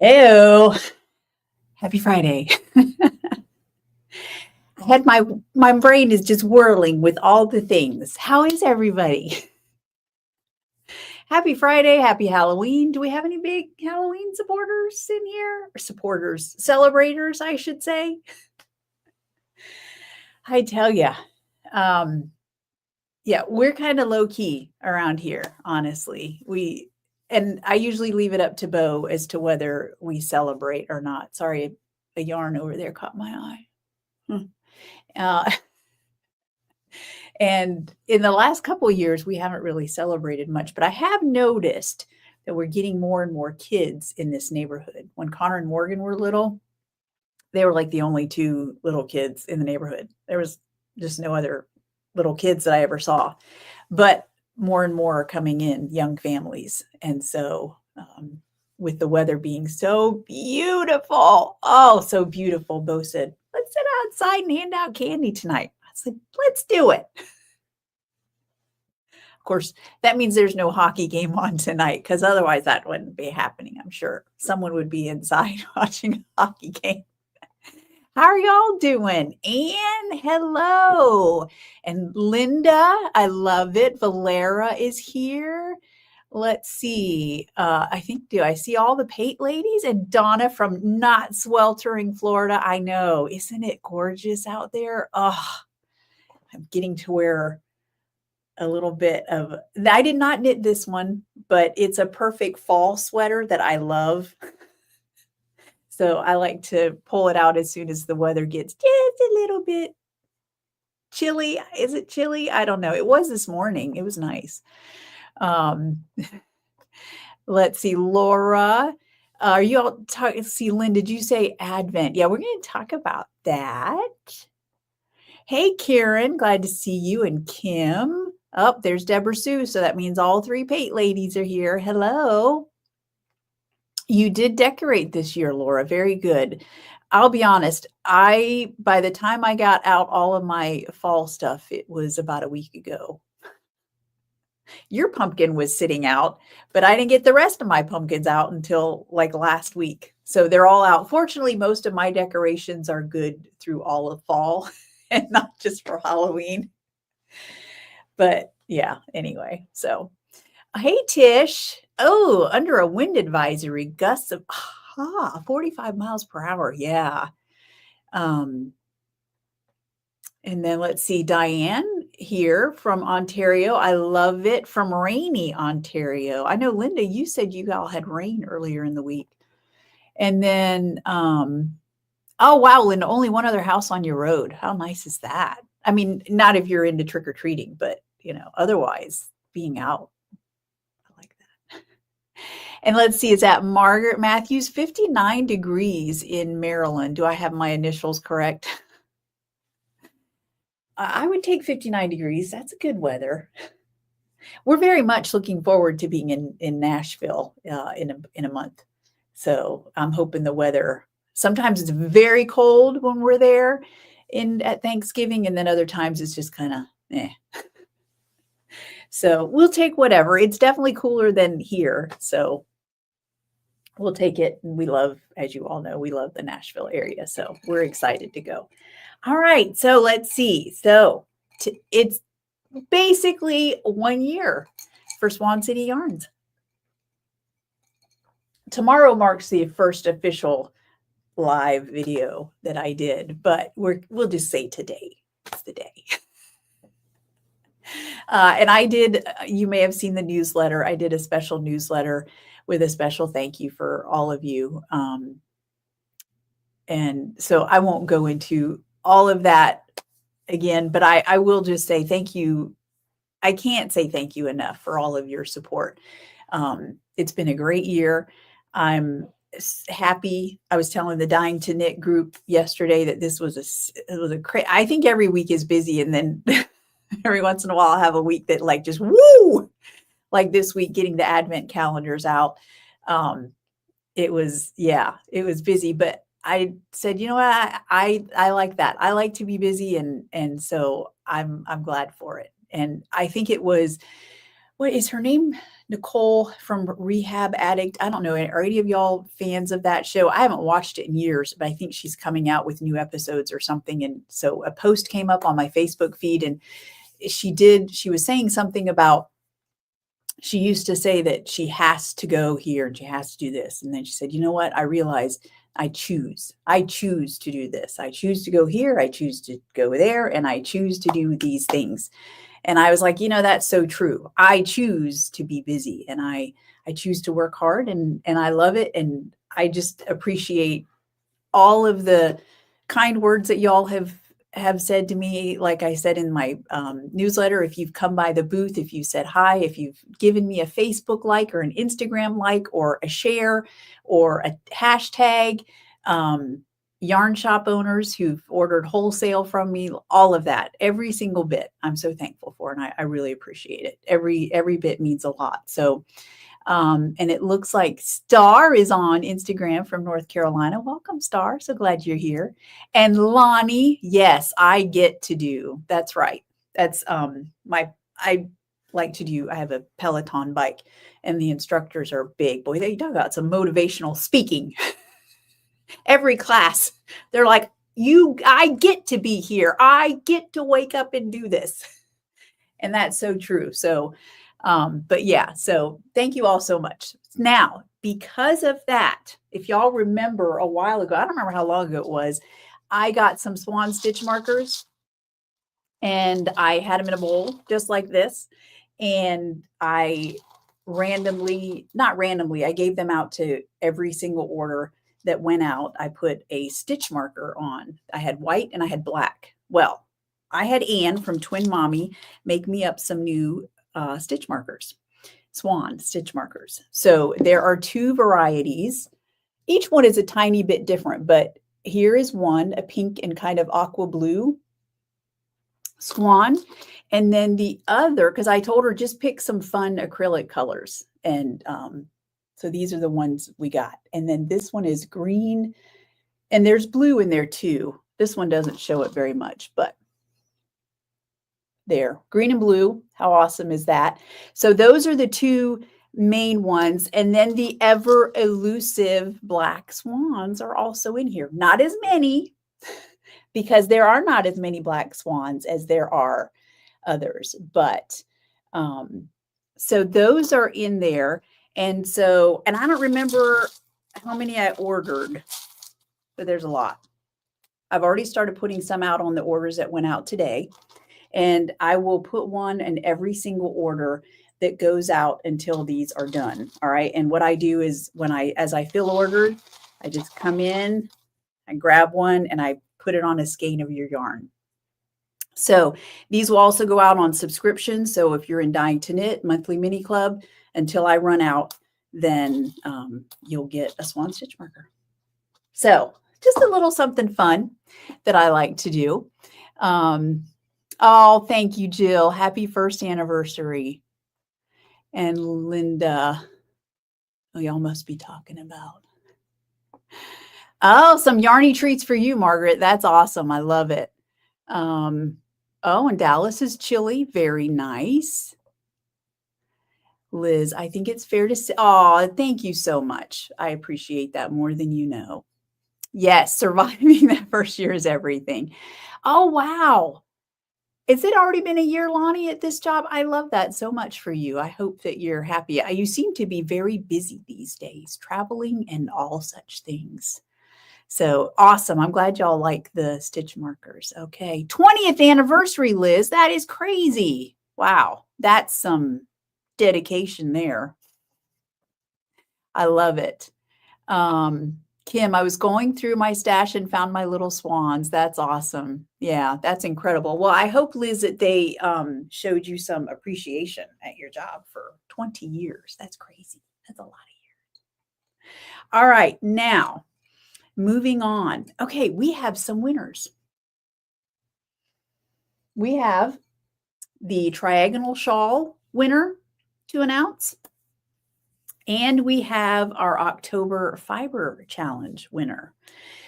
Heyo, happy Friday. I had my brain is just whirling with all the things. How is everybody? Happy Friday, happy Halloween. Do we have any big Halloween supporters in here? Or supporters, celebrators, I should say. I tell ya. Yeah, we're kind of low key around here, honestly. And I usually leave it up to Bo as to whether we celebrate or not. Sorry, a yarn over there caught my eye. Uh, and in the last couple of years, we haven't really celebrated much, but I have noticed that we're getting more and more kids in this neighborhood. When Connor and Morgan were little, they were like the only two little kids in the neighborhood. There was just no other little kids that I ever saw, but more and more are coming in, young families. And so, with the weather being so beautiful, oh, so beautiful, Bo said, let's sit outside and hand out candy tonight. I said, let's do it. Of course, that means there's no hockey game on tonight, because otherwise that wouldn't be happening. I'm sure someone would be inside watching a hockey game. How are y'all doing? Anne, hello. And Linda, I love it. Valera is here. Let's see. Do I see all the Pate ladies? And Donna from not sweltering Florida. I know. Isn't it gorgeous out there? Oh, I'm getting to wear a little bit of, I did not knit this one, but it's a perfect fall sweater that I love. So I like to pull it out as soon as the weather gets just a little bit chilly. Is it chilly? I don't know. It was this morning. It was nice. Let's see, Laura. Are you all talking? See, Lynn, did you say Advent? Yeah, we're going to talk about that. Hey, Karen, glad to see you. And Kim. Oh, there's Deborah Sue. So that means all three Pate ladies are here. Hello. You did decorate this year, Laura. Very good. I'll be honest. By the time I got out all of my fall stuff, it was about a week ago. Your pumpkin was sitting out, but I didn't get the rest of my pumpkins out until like last week. So they're all out. Fortunately, most of my decorations are good through all of fall and not just for Halloween. But yeah, anyway. So, hey, Tish. Oh, under a wind advisory, gusts of 45 miles per hour. Yeah. And then let's see, Diane here from Ontario. I love it. From rainy Ontario. I know, Linda, you said you all had rain earlier in the week. And then, oh, wow, Linda, only one other house on your road. How nice is that? I mean, not if you're into trick-or-treating, but, otherwise being out. I like that. And let's see, is that Margaret Matthews? 59 degrees in Maryland. Do I have my initials correct? I would take 59 degrees. That's a good weather. We're very much looking forward to being in Nashville in a month. So I'm hoping the weather, sometimes it's very cold when we're there at Thanksgiving, and then other times it's just kind of eh. So we'll take whatever. It's definitely cooler than here. So we'll take it. And we love, as you all know, we love the Nashville area. So we're excited to go. All right. So let's see. So it's basically 1 year for Swan City Yarns. Tomorrow marks the first official live video that I did, but we'll just say today. It's the day. And I did, you may have seen the newsletter. I did a special newsletter with a special thank you for all of you. And so I won't go into all of that again, but I will just say thank you. I can't say thank you enough for all of your support. It's been a great year. I'm happy. I was telling the Dying to Knit group yesterday that this was I think every week is busy, and then every once in a while I'll have a week that like just woo, like this week getting the advent calendars out. It was busy, but I said, you know what, I like that. I like to be busy, and so I'm glad for it. And I think it was what is her name? Nicole from Rehab Addict. I don't know. Are any of y'all fans of that show? I haven't watched it in years, but I think she's coming out with new episodes or something. And so a post came up on my Facebook feed, and she was saying something about, she used to say that she has to go here and she has to do this. And then she said, you know what? I realized I choose to do this. I choose to go here. I choose to go there. And I choose to do these things. And I was like, that's so true. I choose to be busy, and I choose to work hard, and I love it. And I just appreciate all of the kind words that y'all have said to me. Like I said in my newsletter, if you've come by the booth, if you said hi, if you've given me a Facebook like or an Instagram like or a share or a hashtag, yarn shop owners who've ordered wholesale from me, all of that, every single bit, I'm so thankful for, and I really appreciate it. Every bit means a lot. So, and it looks like Star is on Instagram from North Carolina. Welcome, Star. So glad you're here. And Lonnie, yes, I get to do. That's right. That's I like to do. I have a Peloton bike, and the instructors are big. Boy, they talk about some motivational speaking. Every class, they're like, I get to be here. I get to wake up and do this. And that's so true. So, but yeah, so thank you all so much. Now, because of that, if y'all remember a while ago, I don't remember how long ago it was, I got some Swan stitch markers, and I had them in a bowl just like this. And I not randomly, I gave them out to every single order that went out. I put a stitch marker on. I had white and I had black. Well, I had Anne from Twin Mommy make me up some new stitch markers, Swan stitch markers. So there are 2 varieties. Each one is a tiny bit different, but here is one, a pink and kind of aqua blue Swan. And then the other, because I told her just pick some fun acrylic colors. And so these are the ones we got. And then this one is green, and there's blue in there too. This one doesn't show it very much, but there, green and blue. How awesome is that? So those are the 2 main ones. And then the ever elusive black swans are also in here. Not as many, because there are not as many black swans as there are others. But so those are in there. And so, and I don't remember how many I ordered, but there's a lot. I've already started putting some out on the orders that went out today. And I will put one in every single order that goes out until these are done. All right. And what I do is as I fill ordered, I just come in, I grab one, and I put it on a skein of your yarn. So these will also go out on subscription. So if you're in Dying to Knit monthly mini club, until I run out, then you'll get a Swan stitch marker. So just a little something fun that I like to do. Oh, thank you, Jill. Happy 1st anniversary. And Linda, y'all must be talking about. Oh, some Yarny treats for you, Margaret. That's awesome. I love it. Oh, and Dallas is chilly. Very nice. Liz, I think it's fair to say, oh, thank you so much. I appreciate that more than you know. Yes, surviving that first year is everything. Oh, wow. Has it already been a year, Lonnie, at this job? I love that so much for you. I hope that you're happy. You seem to be very busy these days, traveling and all such things. So awesome. I'm glad y'all like the stitch markers. Okay. 20th anniversary, Liz. That is crazy. Wow. That's some dedication there. I love it. Kim, I was going through my stash and found my little swans. That's awesome. Yeah, that's incredible. Well, I hope, Liz, that they showed you some appreciation at your job for 20 years. That's crazy. That's a lot of years. All right, now moving on. Okay, we have some winners. We have the Triagonal Shawl winner to announce. And we have our October Fiber Challenge winner.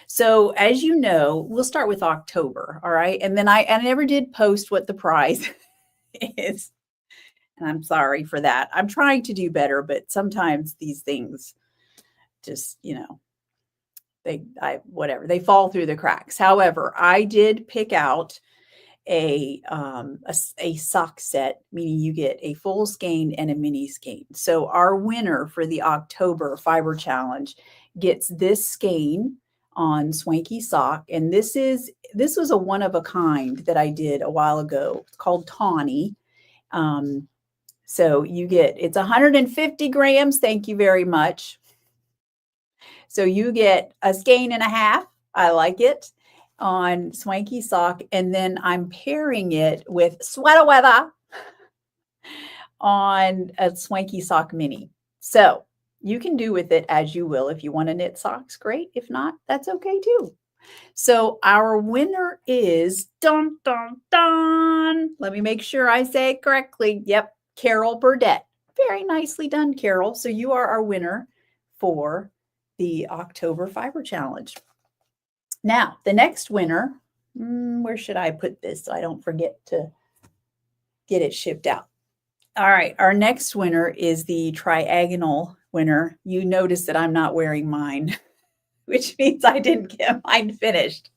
So as you know, we'll start with October, all right? And then I never did post what the prize is. And I'm sorry for that. I'm trying to do better, but sometimes these things just, whatever, they fall through the cracks. However, I did pick out a sock set, meaning you get a full skein and a mini skein. So our winner for the October Fiber Challenge gets this skein on Swanky Sock, and this was a one of a kind that I did a while ago. It's called Tawny. So it's 150 grams. Thank you very much. So you get a skein and a half. I like it on Swanky Sock. And then I'm pairing it with Sweater Weather on a Swanky Sock Mini. So you can do with it as you will. If you want to knit socks, great. If not, that's okay too. So our winner is, dun, dun, dun. Let me make sure I say it correctly. Yep, Carol Burdette. Very nicely done, Carol. So you are our winner for the October Fiber Challenge. Now, the next winner, where should I put this so I don't forget to get it shipped out? All right, our next winner is the triagonal winner. You notice that I'm not wearing mine, which means I didn't get mine finished.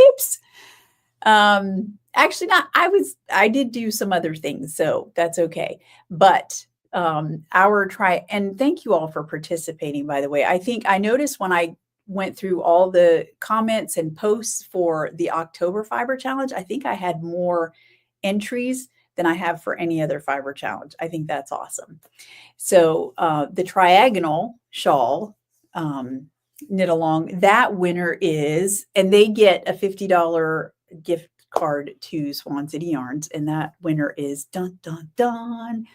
Oops. Actually not. I did do some other things, so that's okay. But and thank you all for participating, by the way. I noticed when I went through all the comments and posts for the October Fiber Challenge, I think I had more entries than I have for any other fiber challenge. I think that's awesome. So the triagonal shawl knit along, that winner is, and they get a $50 gift card to Swan City Yarns, and that winner is dun dun dun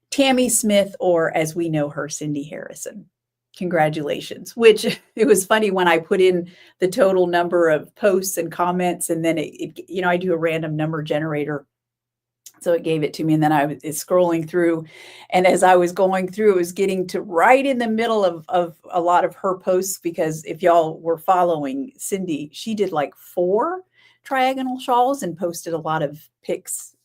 Tammy Smith, or as we know her, Cindy Harrison. Congratulations. Which it was funny when I put in the total number of posts and comments, and then I do a random number generator. So it gave it to me, and then I was scrolling through, and as I was going through, it was getting to right in the middle of a lot of her posts, because if y'all were following Cindy, she did like 4 triagonal shawls and posted a lot of pics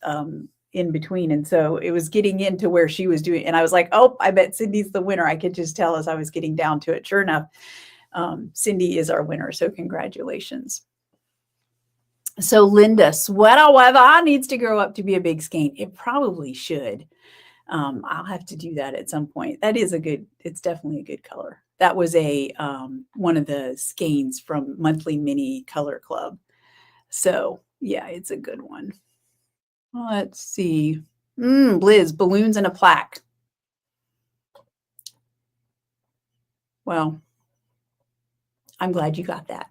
in between. And so it was getting into where she was doing, and I was like, oh, I bet Cindy's the winner. I could just tell as I was getting down to it. Sure enough, Cindy is our winner. So congratulations. So Linda, Sweater Weather needs to grow up to be a big skein. It probably should. I'll have to do that at some point. It's definitely a good color. That was one of the skeins from Monthly Mini Color Club. So yeah, it's a good one. Let's see. Bliz, balloons and a plaque. Well, I'm glad you got that.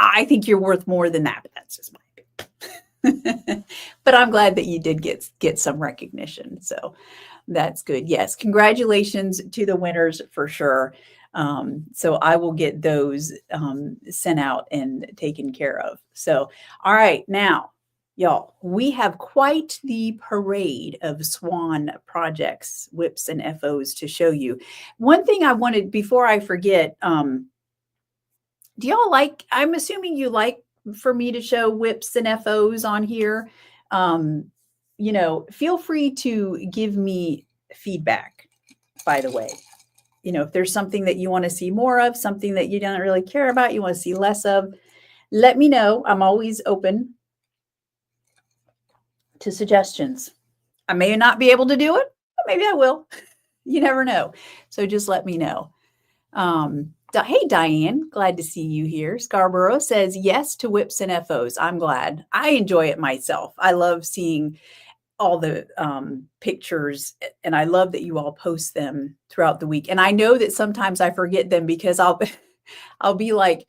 I think you're worth more than that, but that's just my opinion. But I'm glad that you did get some recognition. So that's good. Yes, congratulations to the winners for sure. So I will get those sent out and taken care of. So, all right, now, y'all, we have quite the parade of Swan projects, whips, and FOs to show you. One thing I wanted, before I forget, do y'all like, I'm assuming you like for me to show whips and FOs on here. Feel free to give me feedback, by the way. If there's something that you want to see more of, something that you don't really care about, you want to see less of, let me know. I'm always open to suggestions. I may not be able to do it, but maybe I will. You never know. So just let me know. Hey, Diane, glad to see you here. Scarborough says yes to whips and FOs. I'm glad. I enjoy it myself. I love seeing all the pictures, and I love that you all post them throughout the week. And I know that sometimes I forget them because I'll be like,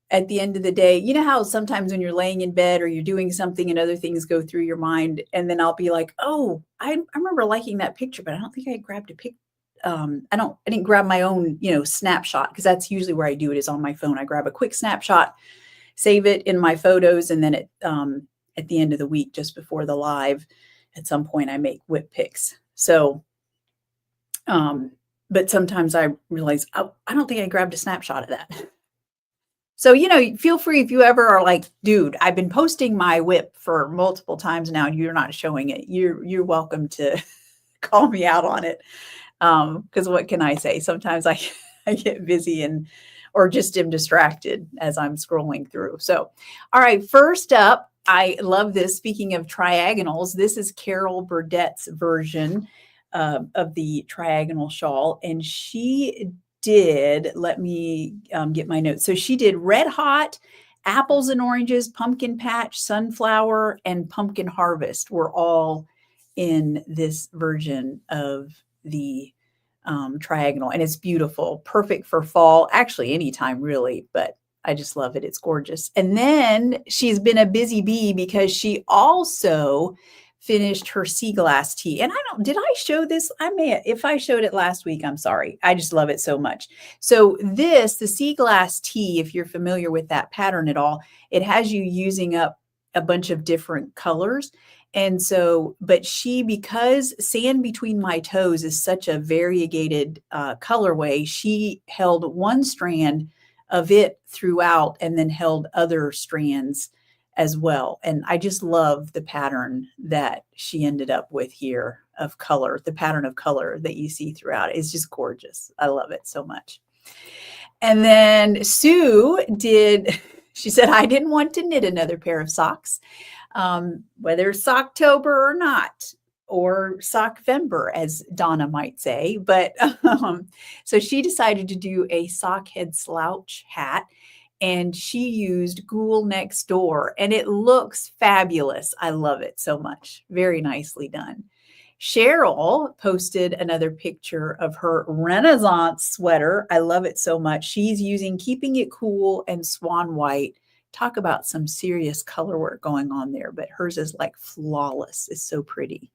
at the end of the day, you know how sometimes when you're laying in bed or you're doing something and other things go through your mind, and then I'll be like, oh, I remember liking that picture, but I don't think I grabbed a pic. I didn't grab my own, snapshot, because that's usually where I do it, is on my phone. I grab a quick snapshot, save it in my photos, and then at the end of the week, just before the live, at some point I make whip pics. So, but sometimes I realize, oh, I don't think I grabbed a snapshot of that. So, feel free if you ever are like, dude, I've been posting my WIP for multiple times now and you're not showing it. You're welcome to call me out on it. Because what can I say? Sometimes I I get busy or just am distracted as I'm scrolling through. So, all right, first up, I love this. Speaking of triagonals, this is Carol Burdett's version of the triagonal shawl, and she did. Let me get my notes. So she did red hot. Apples and oranges, pumpkin patch, sunflower, and pumpkin harvest were all in this version of the triagonal, and it's beautiful, perfect for fall, actually anytime really, but I just love it. It's gorgeous. And then she's been a busy bee because she also finished her sea glass tea. And did I show this? If I showed it last week, I'm sorry. I just love it so much. So the sea glass tea, if you're familiar with that pattern at all, it has you using up a bunch of different colors. And so, because Sand Between My Toes is such a variegated colorway, she held one strand of it throughout and then held other strands as well. And I just love the pattern that she ended up with here of color. The pattern of color that you see throughout is just gorgeous. I love it so much. And then Sue she said, I didn't want to knit another pair of socks. Whether Socktober or not, or Sockvember, as Donna might say. But so she decided to do a sock head slouch hat, and she used Ghoul Next Door, and it looks fabulous. I love it so much. Very nicely done. Cheryl posted another picture of her Renaissance sweater. I love it so much. She's using Keeping It Cool and Swan White. Talk about some serious color work going on there, but hers is like flawless. It's so pretty.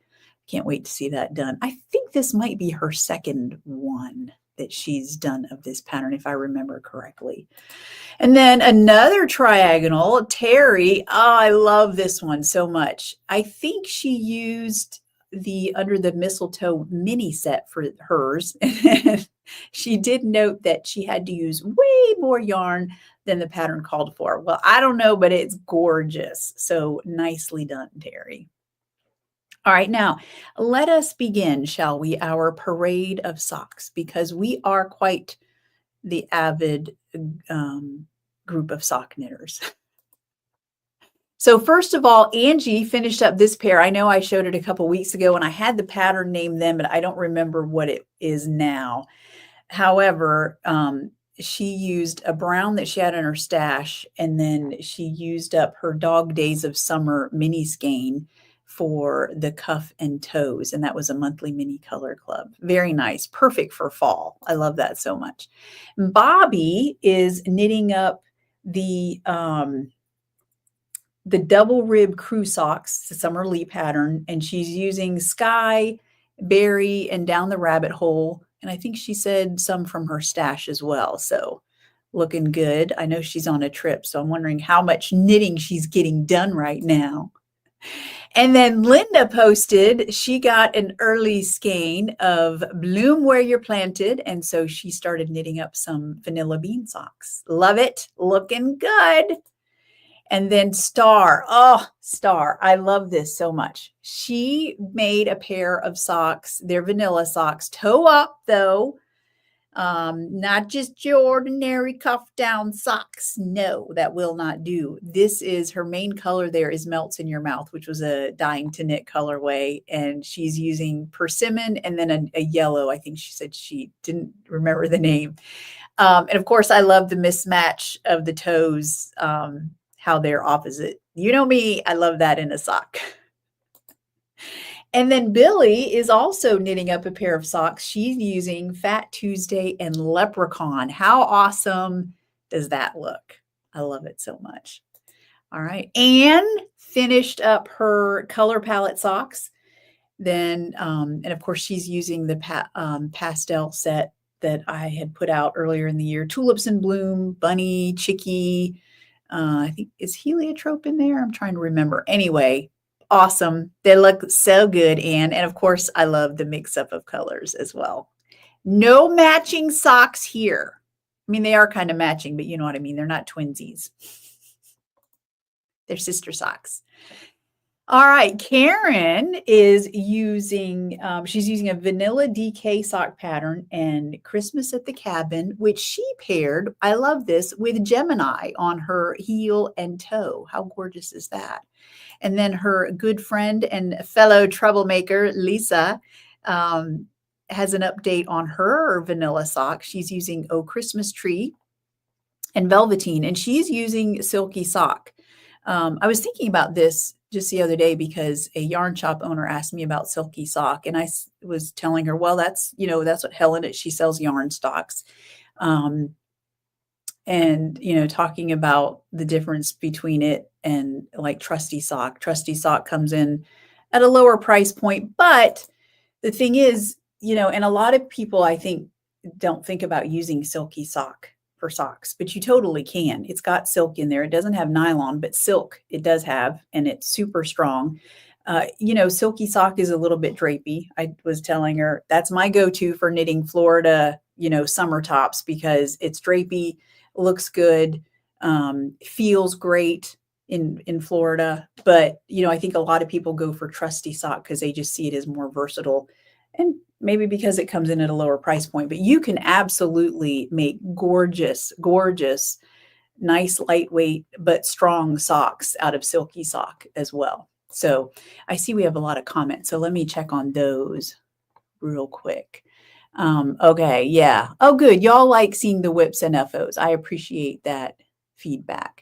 Can't wait to see that done. I think this might be her second one that she's done of this pattern, if I remember correctly. And then another triagonal, Terry. Oh, I love this one so much. I think she used the Under the Mistletoe mini set for hers. She did note that she had to use way more yarn than the pattern called for. Well, I don't know, but it's gorgeous. So nicely done, Terry. All right, now let us begin, shall we, our parade of socks, because we are quite the avid group of sock knitters. So first of all, Angie finished up this pair. I know I showed it a couple weeks ago and I had the pattern name then, but I don't remember what it is now. However, she used a brown that she had in her stash, and then she used up her Dog Days of Summer mini skein for the cuff and toes, and that was a monthly mini color club. Very nice, perfect for fall. I love that so much. Bobby is knitting up the double rib crew socks, the Summer Lee pattern, and she's using Sky, Berry, and Down the Rabbit Hole. And I think she said some from her stash as well. So looking good. I know she's on a trip, so I'm wondering how much knitting she's getting done right now. And then Linda posted, she got an early skein of Bloom Where You're Planted. And so she started knitting up some vanilla bean socks. Love it. Looking good. And then Star. Oh, Star. I love this so much. She made a pair of socks. They're vanilla socks. Toe up, though. Not just your ordinary cuff down socks. No, that will not do. This is her main color there is Melts in Your Mouth, which was a Dying to Knit colorway. And she's using persimmon and then a yellow. I think she said she didn't remember the name. And of course, I love the mismatch of the toes, how they're opposite. You know me, I love that in a sock. And then Billy is also knitting up a pair of socks. She's using Fat Tuesday and Leprechaun. How awesome does that look? I love it so much. All right. Anne finished up her color palette socks. Then, and of course, she's using the pastel set that I had put out earlier in the year. Tulips in Bloom, Bunny, Chicky. I think, is Heliotrope in there? I'm trying to remember. Anyway, awesome. They look so good, Anne. And of course, I love the mix-up of colors as well. No matching socks here. I mean, they are kind of matching, but you know what I mean. They're not twinsies. They're sister socks. All right, Karen is using, she's using a vanilla DK sock pattern and Christmas at the Cabin, which she paired, I love this, with Gemini on her heel and toe. How gorgeous is that? And then her good friend and fellow troublemaker, Lisa, has an update on her vanilla sock. She's using Oh Christmas Tree and Velveteen, and she's using Silky Sock. I was thinking about this just the other day because a yarn shop owner asked me about Silky Sock, and I was telling her, well, that's what Helen is. She sells yarn stocks. And, talking about the difference between it and like Trusty Sock. Trusty Sock comes in at a lower price point, but the thing is, and a lot of people, I think, don't think about using Silky Sock for socks, but you totally can. It's got silk in there. It doesn't have nylon, but silk it does have, and it's super strong. Silky Sock is a little bit drapey. I was telling her that's my go-to for knitting Florida, summer tops, because it's drapey, looks good, feels great in Florida. But, I think a lot of people go for Trusty Sock because they just see it as more versatile, and maybe because it comes in at a lower price point. But you can absolutely make gorgeous, gorgeous, nice, lightweight, but strong socks out of Silky Sock as well. So I see we have a lot of comments. So let me check on those real quick. Okay, yeah. Oh, good. Y'all like seeing the whips and FOs. I appreciate that feedback.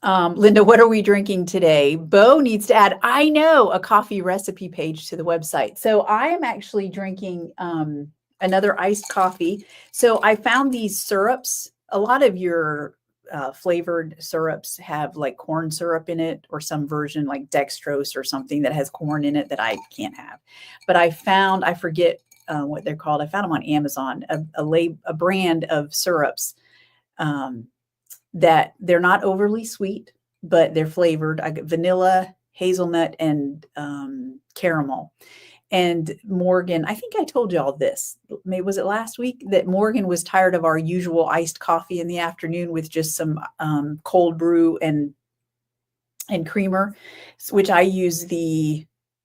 Linda, what are we drinking today? Bo needs to add, I know, a coffee recipe page to the website. So I am actually drinking another iced coffee. So I found these syrups. A lot of your flavored syrups have like corn syrup in it, or some version like dextrose or something that has corn in it that I can't have. But I forget what they're called. I found them on Amazon, a brand of syrups that they're not overly sweet, but they're flavored. I got vanilla, hazelnut, and caramel. And Morgan, I think I told you all this. Maybe was it last week that Morgan was tired of our usual iced coffee in the afternoon with just some cold brew and creamer, which I use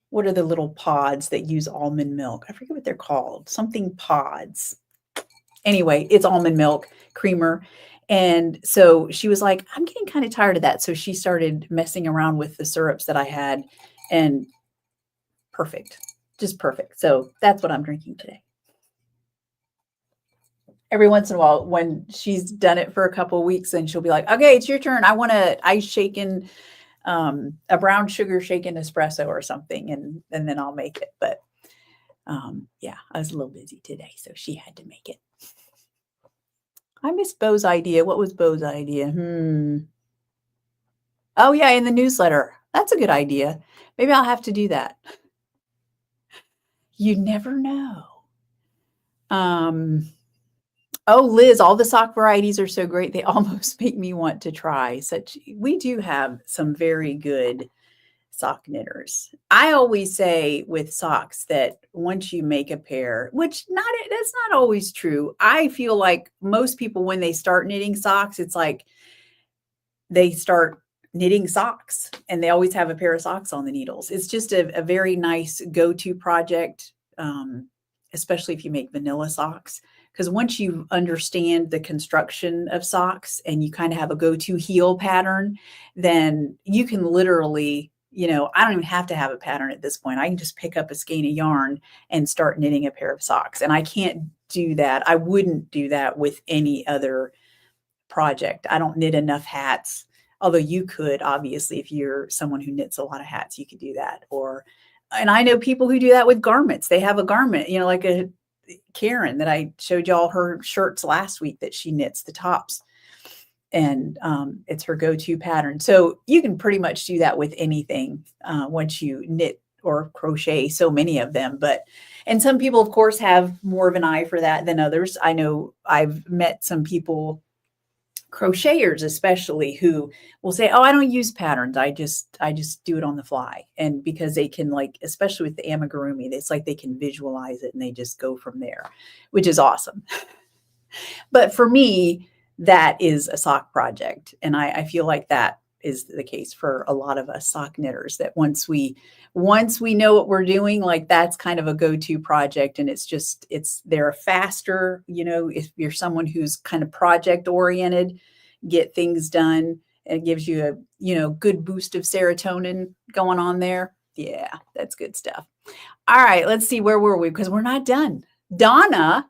what are the little pods that use almond milk? I forget what they're called. Something pods. Anyway, it's almond milk creamer. And so she was like, I'm getting kind of tired of that. So she started messing around with the syrups that I had, and perfect, just perfect. So that's what I'm drinking today. Every once in a while, when she's done it for a couple of weeks, and she'll be like, okay, it's your turn. I want a ice shaken, a brown sugar shaken espresso or something. And then I'll make it. But yeah, I was a little busy today, so she had to make it. I missed Bo's idea. What was Bo's idea? Oh, yeah, in the newsletter. That's a good idea. Maybe I'll have to do that. You never know. Oh, Liz, all the sock varieties are so great. They almost make me want to try. We do have some very good sock knitters. I always say with socks that once you make a pair, that's not always true. I feel like most people, when they start knitting socks, it's like they start knitting socks and they always have a pair of socks on the needles. It's just a very nice go-to project, especially if you make vanilla socks. Because once you understand the construction of socks and you kind of have a go-to heel pattern, then you can literally, I don't even have to have a pattern at this point. I can just pick up a skein of yarn and start knitting a pair of socks. And I can't do that. I wouldn't do that with any other project. I don't knit enough hats, although you could, obviously, if you're someone who knits a lot of hats, you could do that. And I know people who do that with garments. They have a garment, like a Karen that I showed y'all her shirts last week that she knits the tops, and it's her go-to pattern. So you can pretty much do that with anything once you knit or crochet so many of them. And some people, of course, have more of an eye for that than others. I know I've met some people, crocheters especially, who will say, oh, I don't use patterns. I just do it on the fly. And because they can, especially with the amigurumi, it's like they can visualize it and they just go from there, which is awesome. But for me, that is a sock project. And I feel like that is the case for a lot of us sock knitters, that once we know what we're doing, like that's kind of a go-to project. And they're faster, if you're someone who's kind of project oriented, get things done. It gives you a, good boost of serotonin going on there. Yeah, that's good stuff. All right, let's see, where were we? Because we're not done. Donna,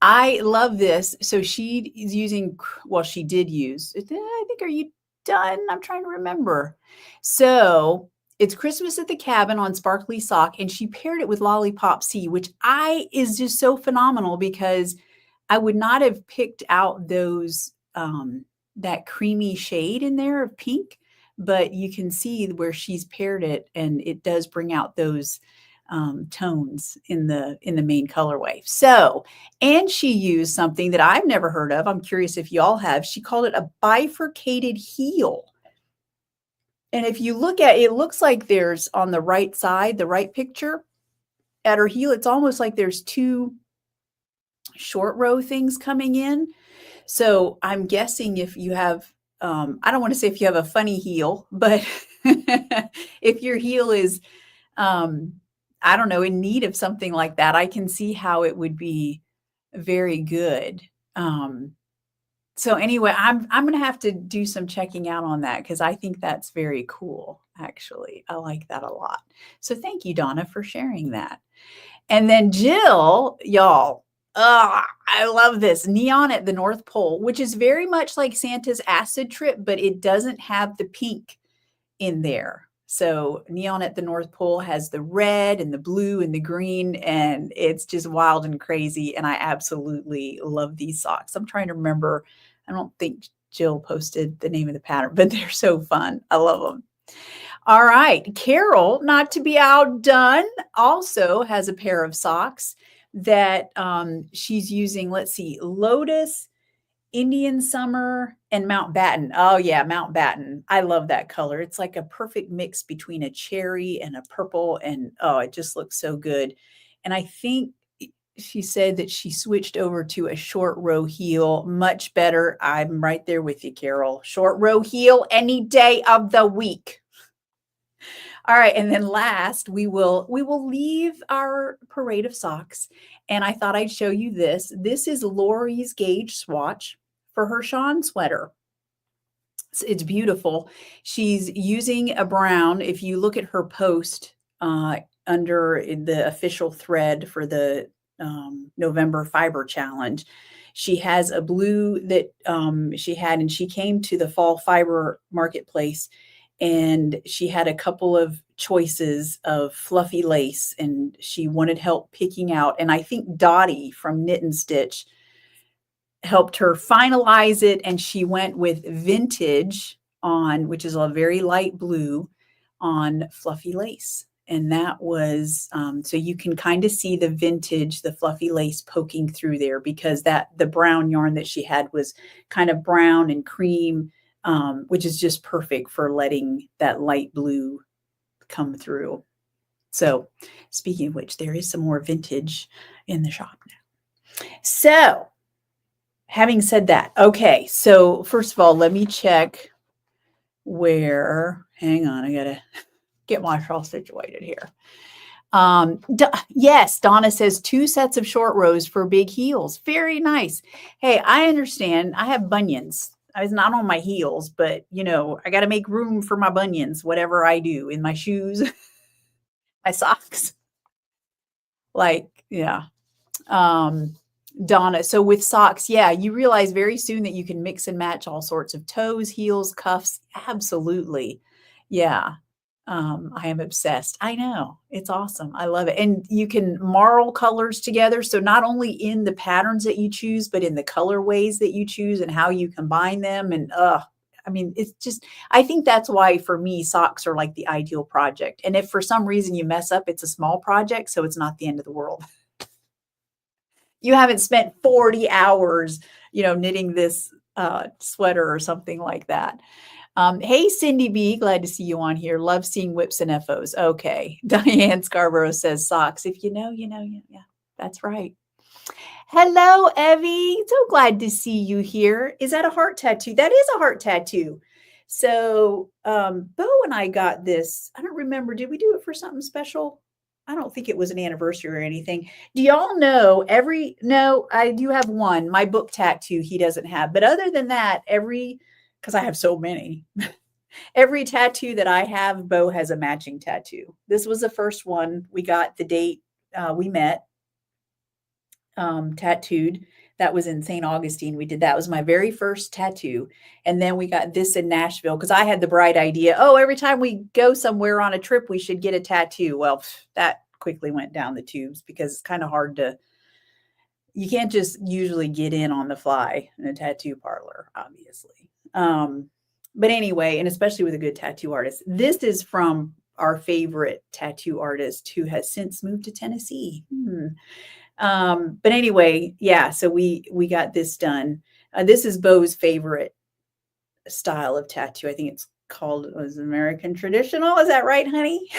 I love this. So she is using, well, she did use, I think, are you done? I'm trying to remember. So it's Christmas at the Cabin on Sparkly Sock, and she paired it with Lollipop Sea, which is just so phenomenal, because I would not have picked out those, that creamy shade in there of pink, but you can see where she's paired it, and it does bring out those tones in the main colorway. So, and she used something that I've never heard of. I'm curious if y'all have. She called it a bifurcated heel. And if you look at it, it looks like there's on the right side, the right picture at her heel, it's almost like there's two short row things coming in. So I'm guessing if you have, I don't want to say if you have a funny heel, but if your heel is, I don't know, in need of something like that, I can see how it would be very good. So anyway, I'm going to have to do some checking out on that, because I think that's very cool, actually. I like that a lot. So thank you, Donna, for sharing that. And then Jill, y'all, I love this. Neon at the North Pole, which is very much like Santa's acid trip, but it doesn't have the pink in there. So Neon at the North Pole has the red and the blue and the green, and it's just wild and crazy. And I absolutely love these socks. I'm trying to remember. I don't think Jill posted the name of the pattern, but they're so fun. I love them. All right. Carol, not to be outdone, also has a pair of socks that she's using. Let's see, Lotus, Indian Summer, and Mountbatten. Oh yeah, Mountbatten. I love that color. It's like a perfect mix between a cherry and a purple, and oh, it just looks so good. And I think she said that she switched over to a short row heel. Much better. I'm right there with you, Carol. Short row heel any day of the week. All right, and then last, we will leave our parade of socks, and I thought I'd show you this. This is Lori's gauge swatch for her Sean sweater. It's beautiful. She's using a brown. If you look at her post under the official thread for the November Fiber Challenge, she has a blue that she had, and she came to the Fall Fiber Marketplace, and she had a couple of choices of fluffy lace, and she wanted help picking out. And I think Dottie from Knit and Stitch helped her finalize it, and she went with vintage on, which is a very light blue, on fluffy lace. And that was, so you can kind of see the vintage, the fluffy lace poking through there, because the brown yarn that she had was kind of brown and cream, which is just perfect for letting that light blue come through. So speaking of which, there is some more vintage in the shop now. So having said that, okay, so first of all, let me check hang on, I got to get myself situated here. Yes, Donna says 2 sets of short rows for big heels. Very nice. Hey, I understand. I have bunions. I was not on my heels, but I got to make room for my bunions, whatever I do in my shoes, my socks. Yeah. Donna, so with socks, yeah, you realize very soon that you can mix and match all sorts of toes, heels, cuffs. Absolutely. Yeah. I am obsessed. I know. It's awesome. I love it. And you can marl colors together. So not only in the patterns that you choose, but in the colorways that you choose and how you combine them. And it's just, I think that's why for me, socks are like the ideal project. And if for some reason you mess up, it's a small project, so it's not the end of the world. You haven't spent 40 hours, knitting this sweater or something like that. Hey, Cindy B, glad to see you on here. Love seeing whips and FOs. Okay. Diane Scarborough says socks. If you know, you know. Yeah, that's right. Hello, Evie. So glad to see you here. Is that a heart tattoo? That is a heart tattoo. So, Bo and I got this. I don't remember. Did we do it for something special? I don't think it was an anniversary or anything. Do y'all know no, I do have one. My book tattoo he doesn't have. But other than that, because I have so many, every tattoo that I have, Bo has a matching tattoo. This was the first one. We got the date we met tattooed. That was in St. Augustine. We did that. It was my very first tattoo. And then we got this in Nashville because I had the bright idea. Oh, every time we go somewhere on a trip, we should get a tattoo. Well, that quickly went down the tubes because it's kind of hard you can't just usually get in on the fly in a tattoo parlor, obviously. But anyway, and especially with a good tattoo artist. This is from our favorite tattoo artist who has since moved to Tennessee. But anyway, yeah, so we got this done. This is Bo's favorite style of tattoo. I think it's called American Traditional. Is that right, honey?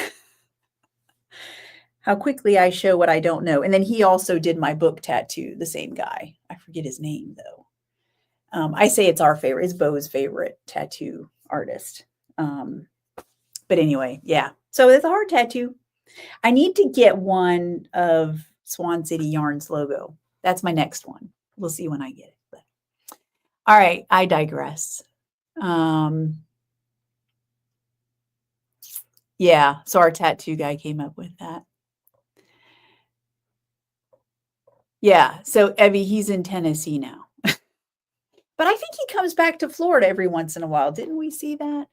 How quickly I show what I don't know. And then he also did my book tattoo, the same guy. I forget his name though. I say it's our favorite. It's Bo's favorite tattoo artist. But anyway, yeah. So it's a heart tattoo. I need to get one of Swan City Yarn's logo. That's my next one. We'll see when I get it. But. All right, I digress. Yeah, so our tattoo guy came up with that. Yeah, so Evie, he's in Tennessee now. But I think he comes back to Florida every once in a while. Didn't we see that?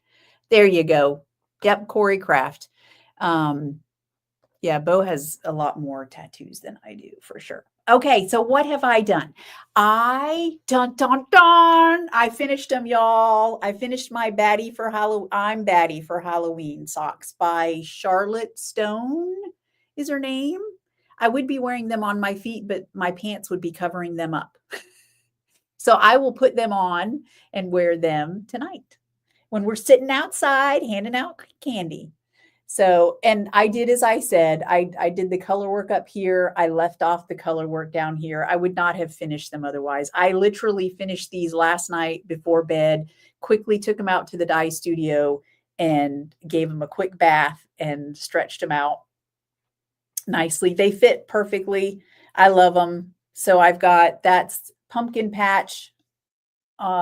There you go. Yep, Corey Kraft. Yeah, Bo has a lot more tattoos than I do, for sure. Okay, so what have I done? I finished them, y'all. I finished my baddie for Halloween. I'm baddie for Halloween socks by Charlotte Stone is her name. I would be wearing them on my feet, but my pants would be covering them up. So I will put them on and wear them tonight when we're sitting outside handing out candy. So, and I did as I said, I did the color work up here. I left off the color work down here. I would not have finished them otherwise. I literally finished these last night before bed, quickly took them out to the dye studio and gave them a quick bath and stretched them out nicely. They fit perfectly. I love them. So I've got that's Pumpkin Patch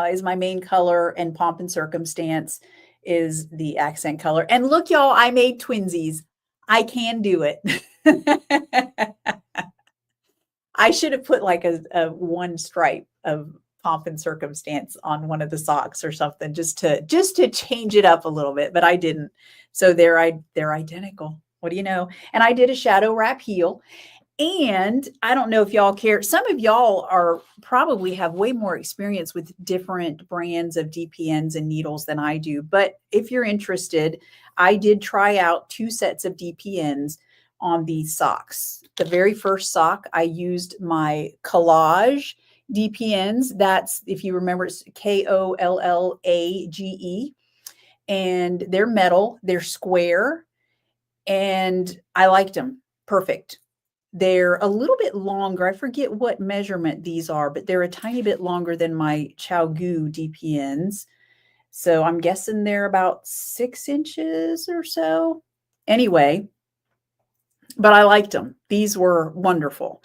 is my main color, and Pomp and Circumstance is the accent color. And look, y'all, I made twinsies. I can do it. I should have put like a one stripe of Pomp and Circumstance on one of the socks or something just to change it up a little bit, but I didn't. So they're identical. What do you know? And I did a shadow wrap heel. And I don't know if y'all care. Some of y'all probably have way more experience with different brands of DPNs and needles than I do. But if you're interested, I did try out 2 sets of DPNs on these socks. The very first sock, I used my Collage DPNs. That's, if you remember, it's Kollage. And they're metal, they're square, and I liked them. Perfect. They're a little bit longer. I forget what measurement these are, but they're a tiny bit longer than my Chaogu DPNs. So I'm guessing they're about 6 inches or so. Anyway, but I liked them. These were wonderful.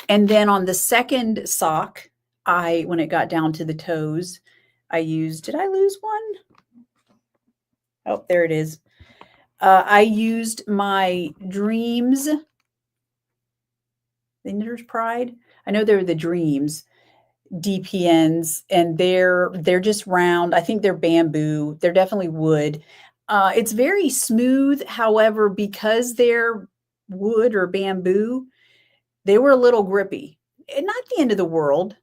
And then on the second sock, when it got down to the toes, I used, did I lose one? Oh, there it is. I used my Dreams, the Knitter's Pride. I know they're the Dreams DPNs, and they're just round. I think they're bamboo. They're definitely wood. It's very smooth. However, because they're wood or bamboo, they were a little grippy. And not the end of the world.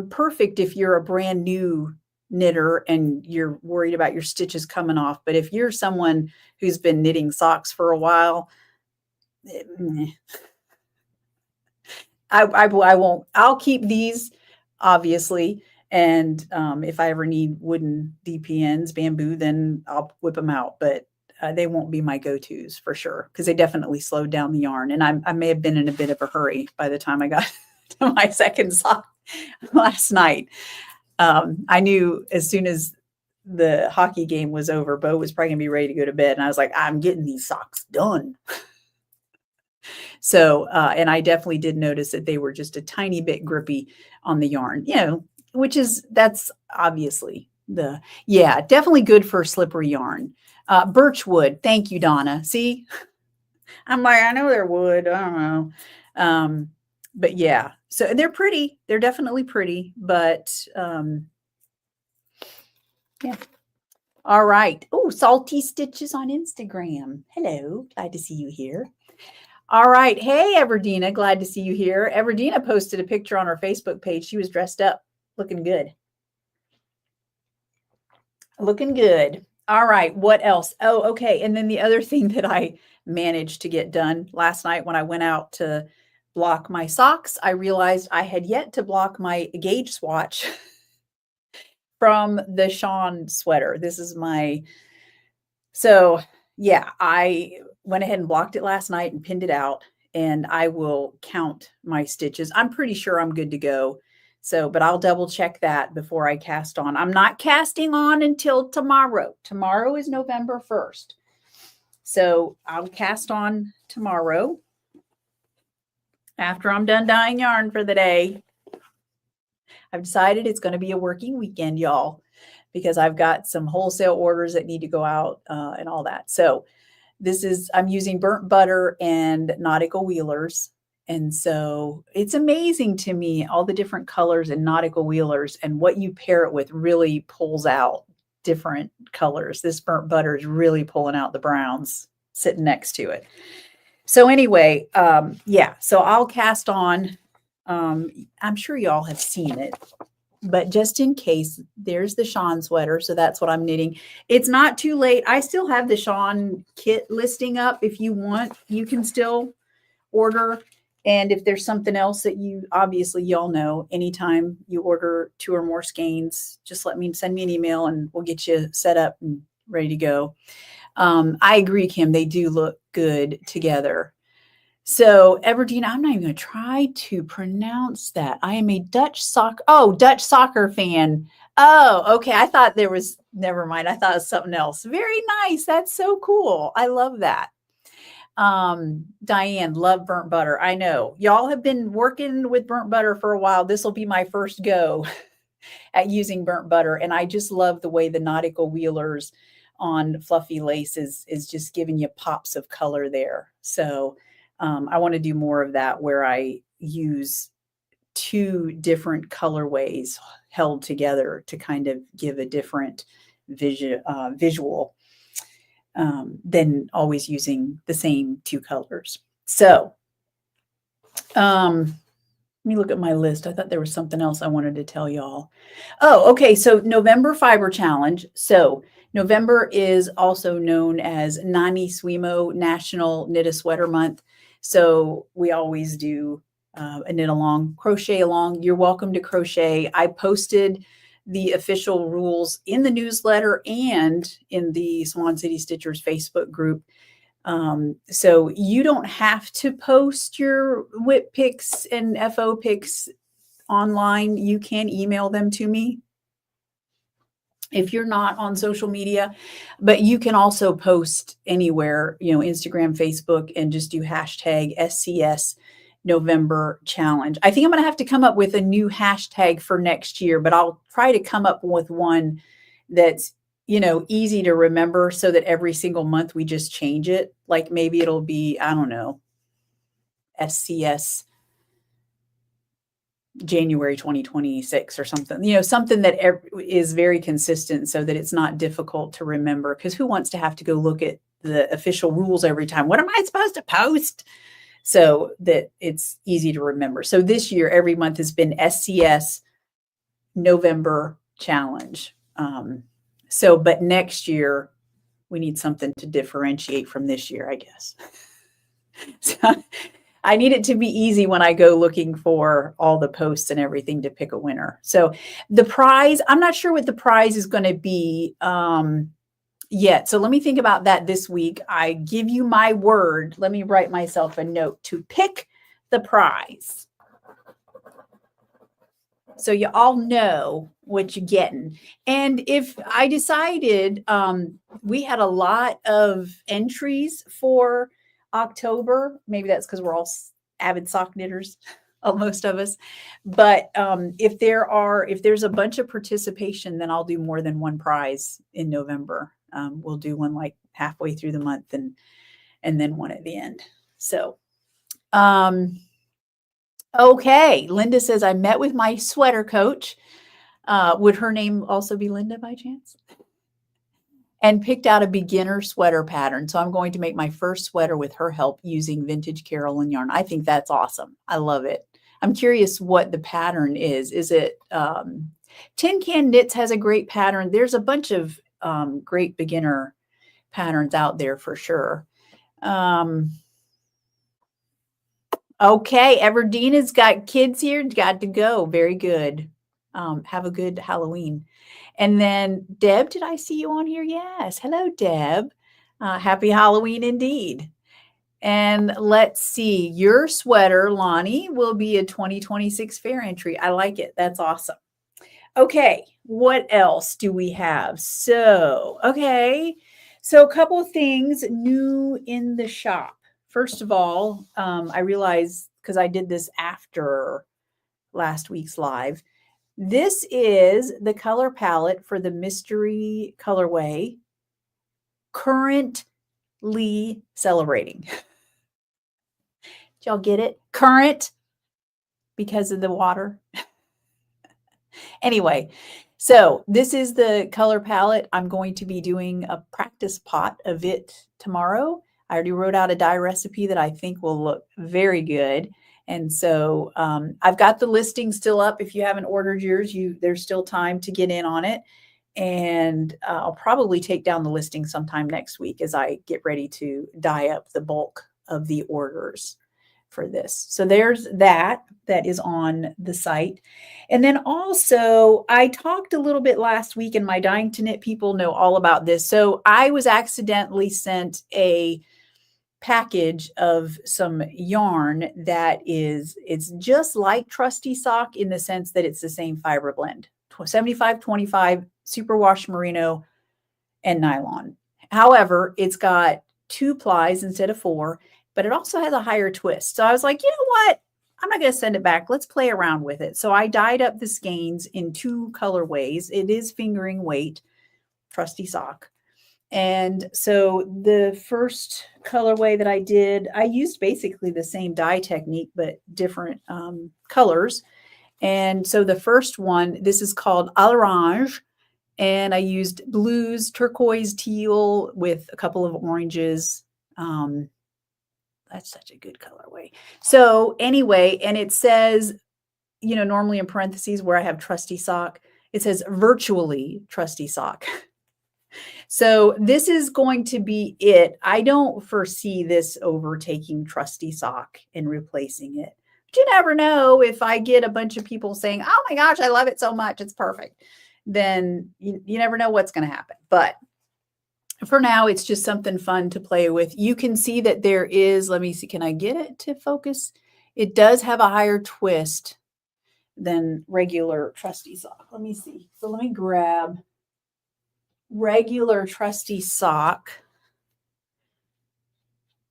Perfect if you're a brand new knitter and you're worried about your stitches coming off. But if you're someone who's been knitting socks for a while, I won't. I'll keep these, obviously. And if I ever need wooden DPNs, bamboo, then I'll whip them out. But they won't be my go-tos for sure, because they definitely slowed down the yarn. And I may have been in a bit of a hurry by the time I got my second sock last night. I knew as soon as the hockey game was over, Bo was probably gonna be ready to go to bed. And I was like, I'm getting these socks done. So, and I definitely did notice that they were just a tiny bit grippy on the yarn, that's obviously definitely good for slippery yarn. Birchwood. Thank you, Donna. See, I'm like, I know they're wood. I don't know. But yeah, so they're pretty. They're definitely pretty, but yeah. All right. Oh, Salty Stitches on Instagram. Hello. Glad to see you here. All right. Hey, Everdina. Glad to see you here. Everdina posted a picture on her Facebook page. She was dressed up, looking good. Looking good. All right. What else? Oh, okay. And then the other thing that I managed to get done last night when I went out to block my socks, I realized I had yet to block my gauge swatch from the Swan sweater. This is I went ahead and blocked it last night and pinned it out, and I will count my stitches. I'm pretty sure I'm good to go. So, but I'll double check that before I cast on. I'm not casting on until tomorrow. Tomorrow is November 1st. So I'll cast on tomorrow after I'm done dyeing yarn for the day. I've decided it's going to be a working weekend, y'all, because I've got some wholesale orders that need to go out and all that. So I'm using burnt butter and nautical wheelers. And so it's amazing to me, all the different colors in nautical wheelers, and what you pair it with really pulls out different colors. This burnt butter is really pulling out the browns sitting next to it. So anyway, so I'll cast on. I'm sure y'all have seen it, but just in case, there's the Swan sweater. So that's what I'm knitting. It's not too late. I still have the Swan kit listing up. If you want, you can still order. And if there's something else that y'all know, anytime you order 2 or more skeins, just send me an email and we'll get you set up and ready to go. I agree, Kim, they do look good together. So Everdeen, I'm not even going to try to pronounce that. I am a Dutch soccer fan. Oh, okay. I thought never mind. I thought it was something else. Very nice. That's so cool. I love that. Diane, love burnt butter. I know y'all have been working with burnt butter for a while. This will be my first go at using burnt butter. And I just love the way the nautical wheelers on fluffy laces is just giving you pops of color there. So I want to do more of that, where I use 2 different colorways held together to kind of give a different visual than always using the same 2 colors. So let me look at my list. I thought there was something else I wanted to tell y'all. Oh, okay. So November Fiber Challenge. So November is also known as Nani Swimo, National Knit a Sweater Month. So we always do a knit along, crochet along. You're welcome to crochet. I posted the official rules in the newsletter and in the Swan City Stitchers Facebook group. So you don't have to post your WIP pics and FO pics online. You can email them to me if you're not on social media, but you can also post anywhere, Instagram, Facebook, and just do hashtag SCS November challenge. I think I'm going to have to come up with a new hashtag for next year, but I'll try to come up with one that's, easy to remember, so that every single month we just change it. Like maybe it'll be, I don't know, SCS January 2026 or something, something that is very consistent, so that it's not difficult to remember, because who wants to have to go look at the official rules every time? What am I supposed to post? So that it's easy to remember. So this year, every month has been SCS November challenge. But next year we need something to differentiate from this year, I guess. So I need it to be easy when I go looking for all the posts and everything to pick a winner. So the prize, I'm not sure what the prize is going to be yet. So let me think about that this week. I give you my word. Let me write myself a note to pick the prize. So you all know what you're getting. And if I decided, we had a lot of entries for October. Maybe that's because we're all avid sock knitters, most of us. But if there's a bunch of participation, then I'll do more than one prize in November. We'll do one like halfway through the month and then one at the end. So, okay. Linda says, I met with my sweater coach. Would her name also be Linda by chance? And picked out a beginner sweater pattern. So I'm going to make my first sweater with her help using vintage Carolyn yarn. I think that's awesome. I love it. I'm curious what the pattern is. Is it Tin Can Knits has a great pattern. There's a bunch of great beginner patterns out there for sure. Okay, Everdeena's got kids here. Got to go. Very good. Have a good Halloween. And then Deb, did I see you on here? Yes. Hello, Deb. Happy Halloween indeed. And let's see, your sweater, Lonnie, will be a 2026 fair entry. I like it. That's awesome. Okay, what else do we have? So a couple of things new in the shop. First of all, I realized because I did this after last week's live, this is the color palette for the mystery colorway currently celebrating. Did y'all get it? Current because of the water. Anyway, so this is the color palette. I'm going to be doing a practice pot of it tomorrow. I already wrote out a dye recipe that I think will look very good. And so I've got the listing still up. If you haven't ordered yours, there's still time to get in on it. And I'll probably take down the listing sometime next week as I get ready to dye up the bulk of the orders for this. So there's that is on the site. And then also I talked a little bit last week, and my Dying to Knit people know all about this. So I was accidentally sent a package of some yarn it's just like Trusty Sock in the sense that it's the same fiber blend, 75-25 superwash merino and nylon. However, it's got 2 plies instead of 4, but it also has a higher twist. So I was like, you know what? I'm not going to send it back. Let's play around with it. So I dyed up the skeins in 2 colorways. It is fingering weight, Trusty Sock. And so the first colorway that I did, I used basically the same dye technique, but different colors. And so the first one, this is called Orange. And I used blues, turquoise, teal with a couple of oranges. That's such a good colorway. So anyway, and it says, normally in parentheses where I have Trusty Sock, it says virtually Trusty Sock. So this is going to be it. I don't foresee this overtaking Trusty Sock and replacing it. But you never know. If I get a bunch of people saying, oh my gosh, I love it so much, it's perfect, then you never know what's going to happen. But for now, it's just something fun to play with. You can see that there is, let me see, can I get it to focus? It does have a higher twist than regular Trusty Sock. Let me see. So let me grab regular Trusty Sock.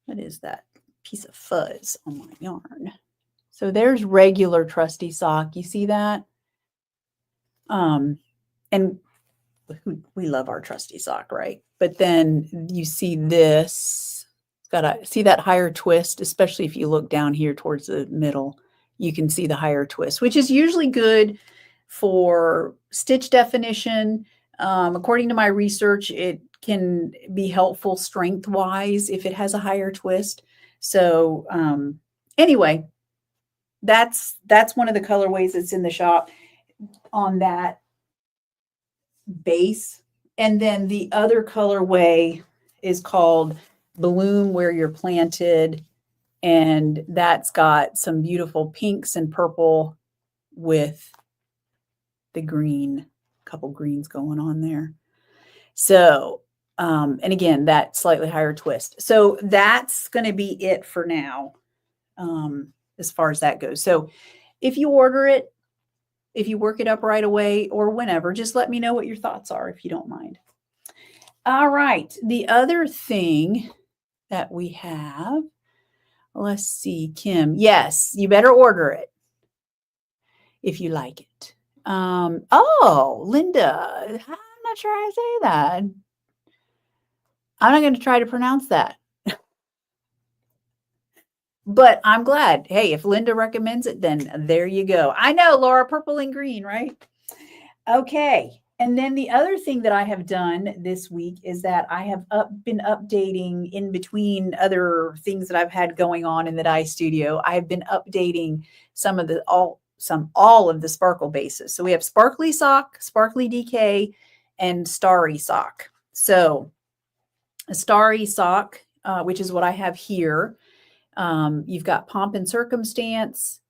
What is that piece of fuzz on my yarn? So there's regular Trusty Sock. You see that? And we love our Trusty Sock, right? But then you see this. See that higher twist, especially if you look down here towards the middle. You can see the higher twist, which is usually good for stitch definition. According to my research, it can be helpful strength-wise if it has a higher twist. So anyway, that's one of the colorways that's in the shop on that base. And then the other colorway is called Bloom Where You're Planted. And that's got some beautiful pinks and purple with the green. Couple greens going on there. So, and again, that slightly higher twist. So that's going to be it for now, as far as that goes. So if you order it, if you work it up right away or whenever. Just let me know what your thoughts are if you don't mind. All right. The other thing that we have, let's see, Kim. Yes, you better order it if you like it. Oh, Linda, I'm not sure how to say that. I'm not going to try to pronounce that. But I'm glad. Hey, if Linda recommends it, then there you go. I know, Laura, purple and green, right? Okay. And then the other thing that I have done this week is that I have been updating in between other things that I've had going on in the dye studio. I have been updating some of the all of the sparkle bases. So we have sparkly sock, sparkly DK, and starry sock. So a starry sock, which is what I have here. You've got Pomp and Circumstance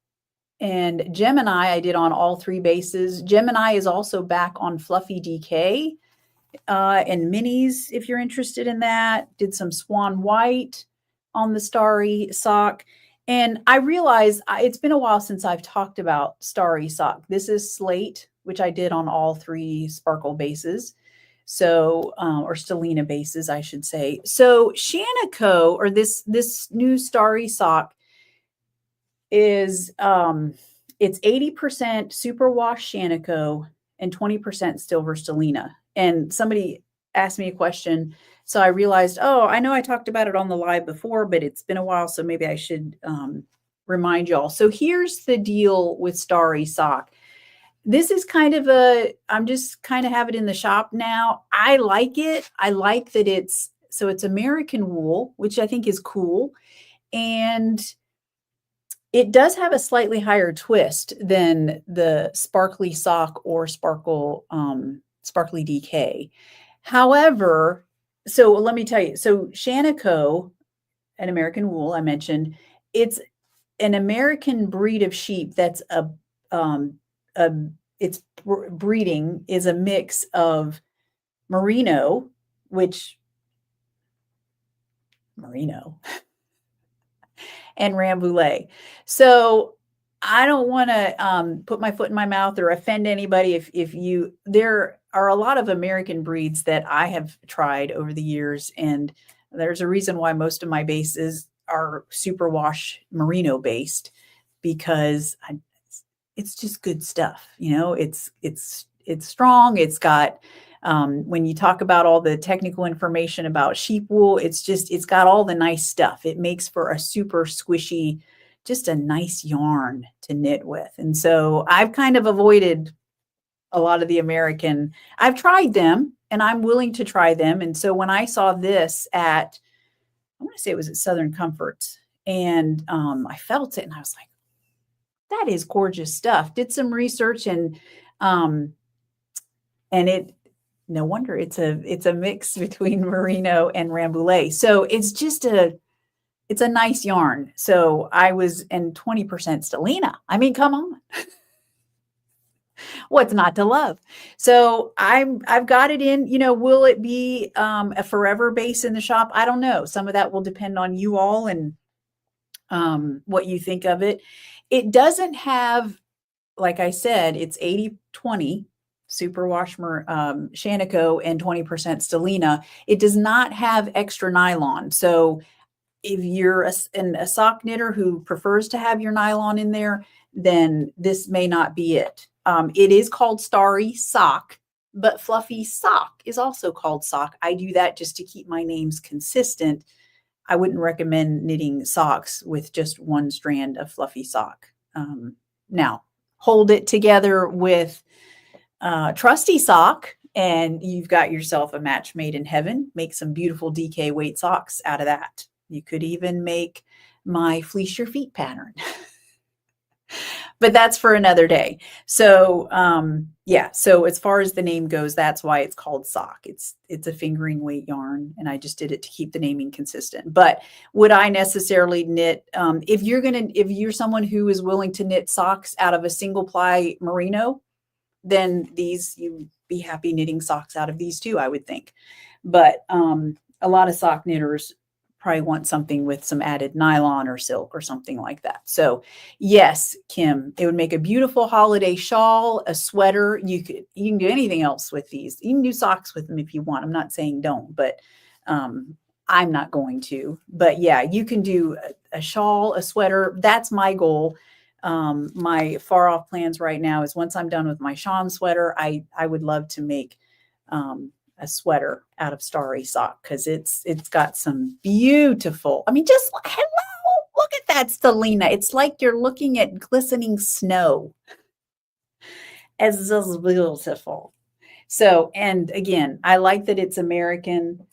and Gemini. I did on all three bases. Gemini is also back on Fluffy DK and minis, if you're interested in that. Did some Swan White on the starry sock. And I realized it's been a while since I've talked about starry sock. This is Slate, which I did on all three sparkle bases. So, or Stellina bases, I should say. So Shanico, or this new starry sock, is it's 80% superwash Shanico and 20% silver Stellina. And somebody asked me a question, so I realized, oh, I know I talked about it on the live before, but it's been a while, so maybe I should remind y'all. So here's the deal with starry sock. This is kind of I'm just kind of have it in the shop now. I like it. I like that it's American wool, which I think is cool. And it does have a slightly higher twist than the sparkly sock or sparkly DK. However, so let me tell you, so Shanico, an American wool, I mentioned, it's an American breed of sheep that's its breeding is a mix of merino, and Rambouillet. So I don't want to put my foot in my mouth or offend anybody. There are a lot of American breeds that I have tried over the years, and there's a reason why most of my bases are superwash merino based, because it's just good stuff. It's strong. It's got, when you talk about all the technical information about sheep wool, it's got all the nice stuff. It makes for a super squishy, just a nice yarn to knit with. And so I've kind of avoided a lot of the American. I've tried them and I'm willing to try them. And so when I saw this I want to say it was at Southern Comforts, and I felt it and I was like, that is gorgeous stuff. Did some research and it, no wonder it's a mix between merino and Rambouillet. So it's a nice yarn. So and 20% Stellina. I mean, come on. What's not to love? So I've got it in, will it be a forever base in the shop? I don't know. Some of that will depend on you all and what you think of it. It doesn't have, like I said, it's 80-20 superwash Shanico and 20% Stellina. It does not have extra nylon. So if you're a sock knitter who prefers to have your nylon in there, then this may not be it. It is called starry sock, but fluffy sock is also called sock. I do that just to keep my names consistent. I wouldn't recommend knitting socks with just one strand of fluffy sock. Now, hold it together with trusty sock, and you've got yourself a match made in heaven. Make some beautiful DK weight socks out of that. You could even make my fleece your feet pattern. But that's for another day. So so as far as the name goes, that's why it's called sock. It's a fingering weight yarn, and I just did it to keep the naming consistent. But would I necessarily knit, if you're someone who is willing to knit socks out of a single ply merino, then you'd be happy knitting socks out of these too, I would think. But a lot of sock knitters probably want something with some added nylon or silk or something like that. So yes, Kim, it would make a beautiful holiday shawl, a sweater. You can do anything else with these. You can do socks with them if you want. I'm not saying don't, but I'm not going to. But yeah, you can do a shawl, a sweater. That's my goal. My far off plans right now is once I'm done with my Sean sweater, I would love to make a sweater out of starry sock because it's got some beautiful. I mean, just hello, look at that, Stelina. It's like you're looking at glistening snow. It's just beautiful. So, and again, I like that it's American.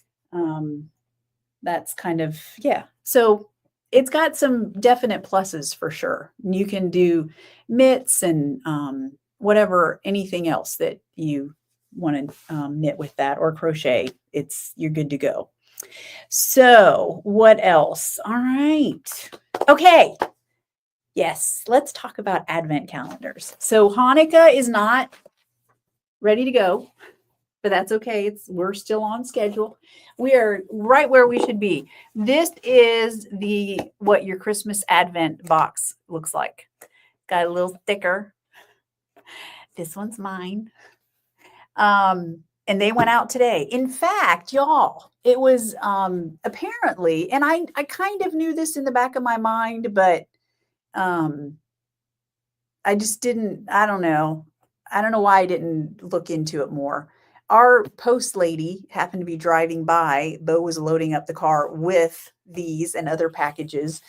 That's kind of, yeah. So it's got some definite pluses for sure. You can do mitts and whatever, anything else that you want to knit with that or crochet. You're good to go. So what else? All right. Okay. Yes, let's talk about advent calendars. So Hanukkah is not ready to go, but that's okay. We're still on schedule. We are right where we should be. This is what your Christmas Advent box looks like. Got a little sticker. This one's mine. And they went out today. In fact, y'all, it was apparently, and I kind of knew this in the back of my mind, but I just didn't, I don't know why I didn't look into it more. Our post lady happened to be driving by. Bo was loading up the car with these and other packages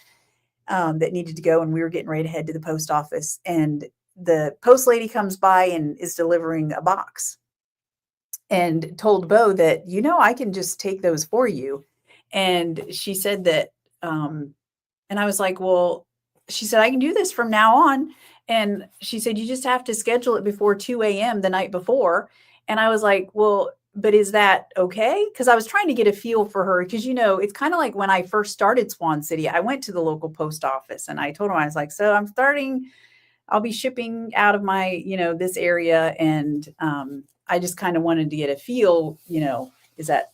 that needed to go. And we were getting ready to head to the post office. And the post lady comes by and is delivering a box and told Bo that, I can just take those for you. And she said that, and I was like, well, she said, I can do this from now on. And she said, you just have to schedule it before 2 a.m. the night before. And I was like, well, but is that okay? Because I was trying to get a feel for her. Because, it's kind of like when I first started Swan City, I went to the local post office and I told them, I was like, so I'll be shipping out of my, this area. And I just kind of wanted to get a feel, is that,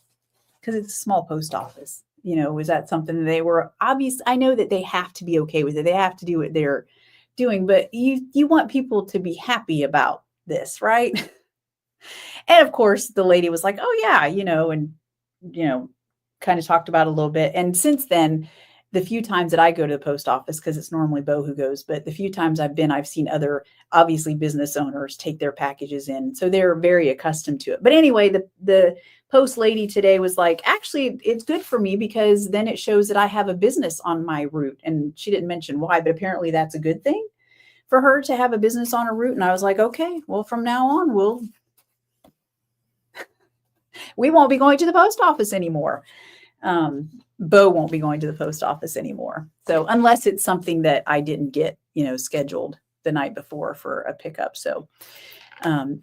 because it's a small post office, was that something they were obvious? I know that they have to be okay with it. They have to do what they're doing, but you want people to be happy about this, right? And of course, the lady was like, oh, yeah, and, kind of talked about it a little bit. And since then, the few times that I go to the post office, because it's normally Bo who goes, but the few times I've seen other, obviously, business owners take their packages in. So they're very accustomed to it. But anyway, the post lady today was like, actually, it's good for me because then it shows that I have a business on my route. And she didn't mention why, but apparently that's a good thing for her to have a business on her route. And I was like, okay, well, from now on, we won't be going to the post office anymore. Bo won't be going to the post office anymore. So unless it's something that I didn't get, scheduled the night before for a pickup. So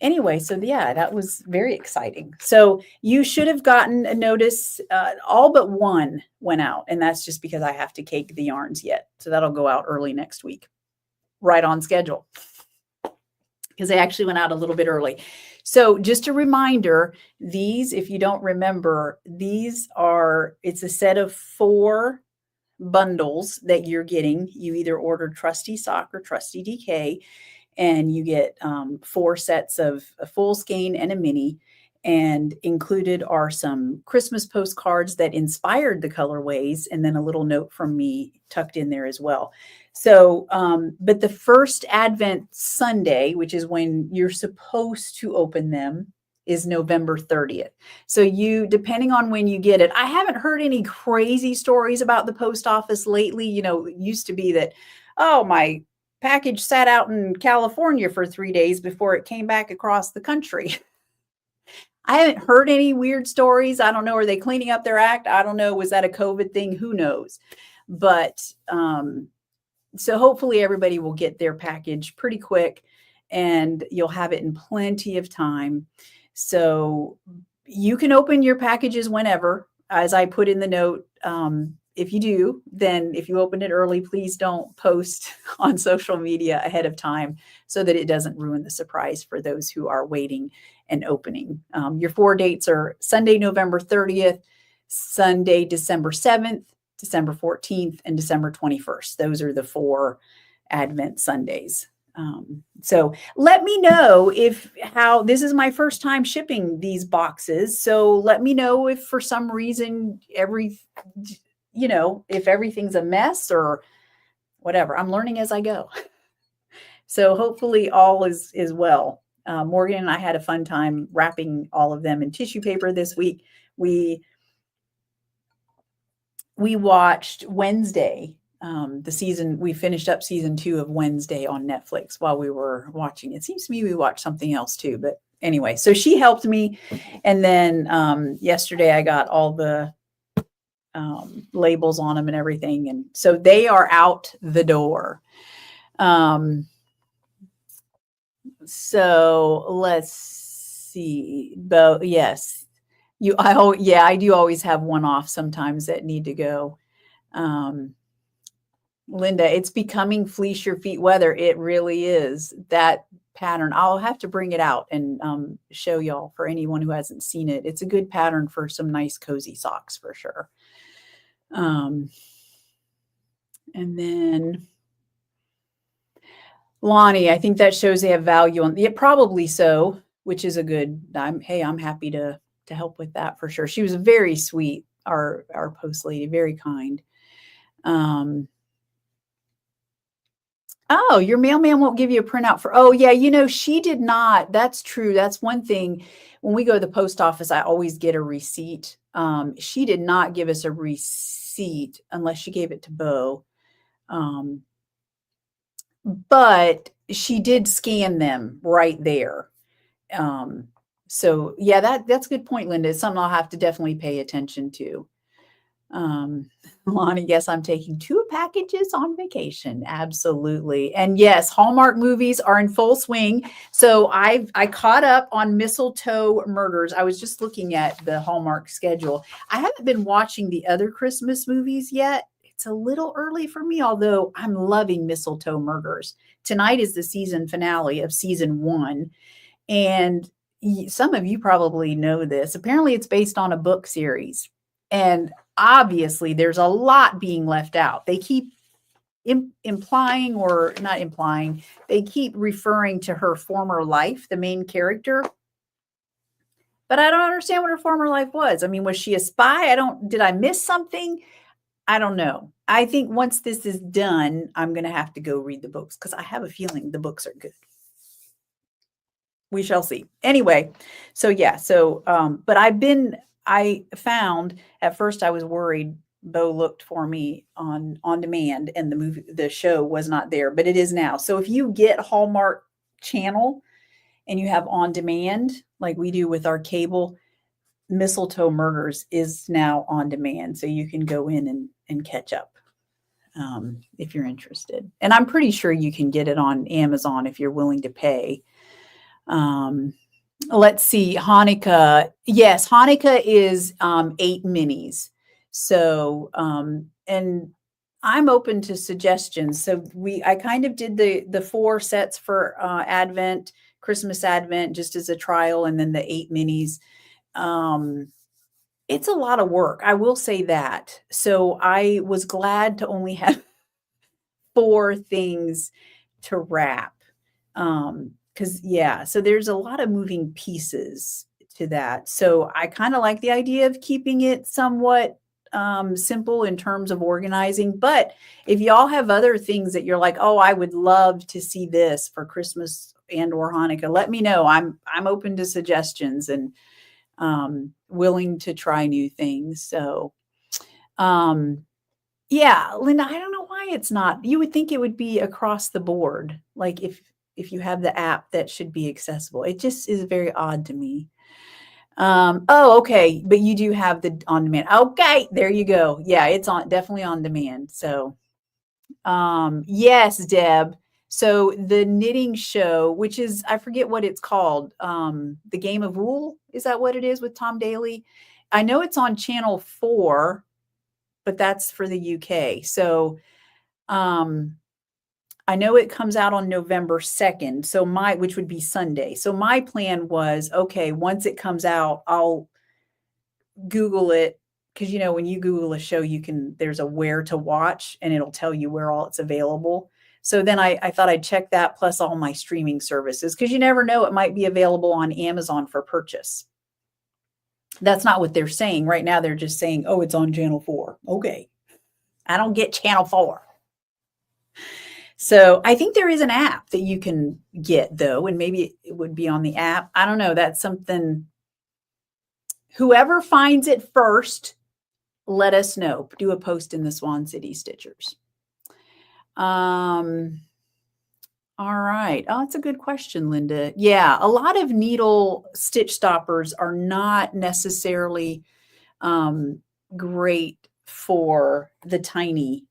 anyway, so yeah, that was very exciting. So you should have gotten a notice. All but one went out, and that's just because I have to cake the yarns yet. So that'll go out early next week, right on schedule, because they actually went out a little bit early. So just a reminder, these, if you don't remember, it's a set of 4 bundles that you're getting. You either order Trusty Sock or Trusty DK, and you get 4 sets of a full skein and a mini. And included are some Christmas postcards that inspired the colorways, and then a little note from me tucked in there as well. So, but the first Advent Sunday, which is when you're supposed to open them, is November 30th. So depending on when you get it, I haven't heard any crazy stories about the post office lately. It used to be that, oh, my package sat out in California for 3 days before it came back across the country. I haven't heard any weird stories. I don't know. Are they cleaning up their act? I don't know. Was that a COVID thing? Who knows? But so hopefully everybody will get their package pretty quick and you'll have it in plenty of time. So you can open your packages whenever, as I put in the note. If you do, then if you open it early, please don't post on social media ahead of time so that it doesn't ruin the surprise for those who are waiting and opening. Your 4 dates are Sunday, November 30th, Sunday, December 7th, December 14th, and December 21st. Those are the 4 Advent Sundays. So let me know how this is my first time shipping these boxes. So let me know if for some reason if everything's a mess or whatever. I'm learning as I go. So hopefully all is well. Morgan and I had a fun time wrapping all of them in tissue paper this week. We watched Wednesday. We finished up season 2 of Wednesday on Netflix while we were watching. It seems to me we watched something else too, but anyway, so she helped me. And then yesterday I got all the labels on them and everything. And so they are out the door. So let's see. Yes, I do always have one off sometimes that need to go. Linda, it's becoming fleece your feet weather. It really is. That pattern, I'll have to bring it out and show y'all for anyone who hasn't seen it. It's a good pattern for some nice cozy socks for sure. And then Lonnie, I think that shows they have value on it. Probably so, which is a good. I'm happy to help with that for sure. She was very sweet, our post lady, very kind. Oh, your mailman won't give you a printout for. Oh yeah, she did not. That's true. That's one thing. When we go to the post office, I always get a receipt. She did not give us a receipt unless she gave it to Bo. But she did scan them right there. So yeah, that's a good point, Linda. It's something I'll have to definitely pay attention to. Lonnie, yes, I'm taking 2 packages on vacation. Absolutely. And yes, Hallmark movies are in full swing. So I caught up on Mistletoe Murders. I was just looking at the Hallmark schedule. I haven't been watching the other Christmas movies yet. It's a little early for me, although I'm loving Mistletoe Murders. Tonight is the season finale of season 1. And some of you probably know this. Apparently it's based on a book series. And obviously there's a lot being left out. They keep implying, or not implying, they keep referring to her former life, the main character. But I don't understand what her former life was. I mean, was she a spy? Did I miss something? I don't know. I think once this is done, I'm going to have to go read the books because I have a feeling the books are good. We shall see. Anyway, so yeah, but I found at first I was worried. Bo looked for me on demand and the show was not there, but it is now. So if you get Hallmark Channel and you have on demand, like we do with our cable, Mistletoe Murders is now on demand. So you can go in and catch up if you're interested. And I'm pretty sure you can get it on Amazon if you're willing to pay. Let's see, Hanukkah. Yes, Hanukkah is 8 minis. So, and I'm open to suggestions. So I kind of did the 4 sets for Advent, Christmas Advent, just as a trial, and then the 8 minis. It's a lot of work. I will say that. So I was glad to only have 4 things to wrap. So there's a lot of moving pieces to that. So I kind of like the idea of keeping it somewhat simple in terms of organizing. But if y'all have other things that you're like, oh, I would love to see this for Christmas and or Hanukkah, let me know. I'm open to suggestions and willing to try new things. So yeah, Linda, I don't know why it's not. You would think it would be across the board. Like if you have the app, that should be accessible. It just is very odd to me. Oh, okay. But you do have the on demand. Okay, there you go. Yeah, it's definitely on demand. So, yes, Deb. So the knitting show, which is, I forget what it's called. The Game of Wool. Is that what it is with Tom Daly? I know it's on channel 4, but that's for the UK. So, I know it comes out on November 2nd, which would be Sunday. So my plan was, okay, once it comes out, I'll Google it, because when you Google a show, there's a where to watch and it'll tell you where all it's available. So then I thought I'd check that plus all my streaming services, because you never know, it might be available on Amazon for purchase. That's not what they're saying. Right now, they're just saying, oh, it's on channel 4. Okay. I don't get channel 4. So I think there is an app that you can get, though, and maybe it would be on the app. I don't know. That's something. Whoever finds it first, let us know. Do a post in the Swan City Stitchers. All right. Oh, that's a good question, Linda. Yeah, a lot of needle stitch stoppers are not necessarily great for the tiny.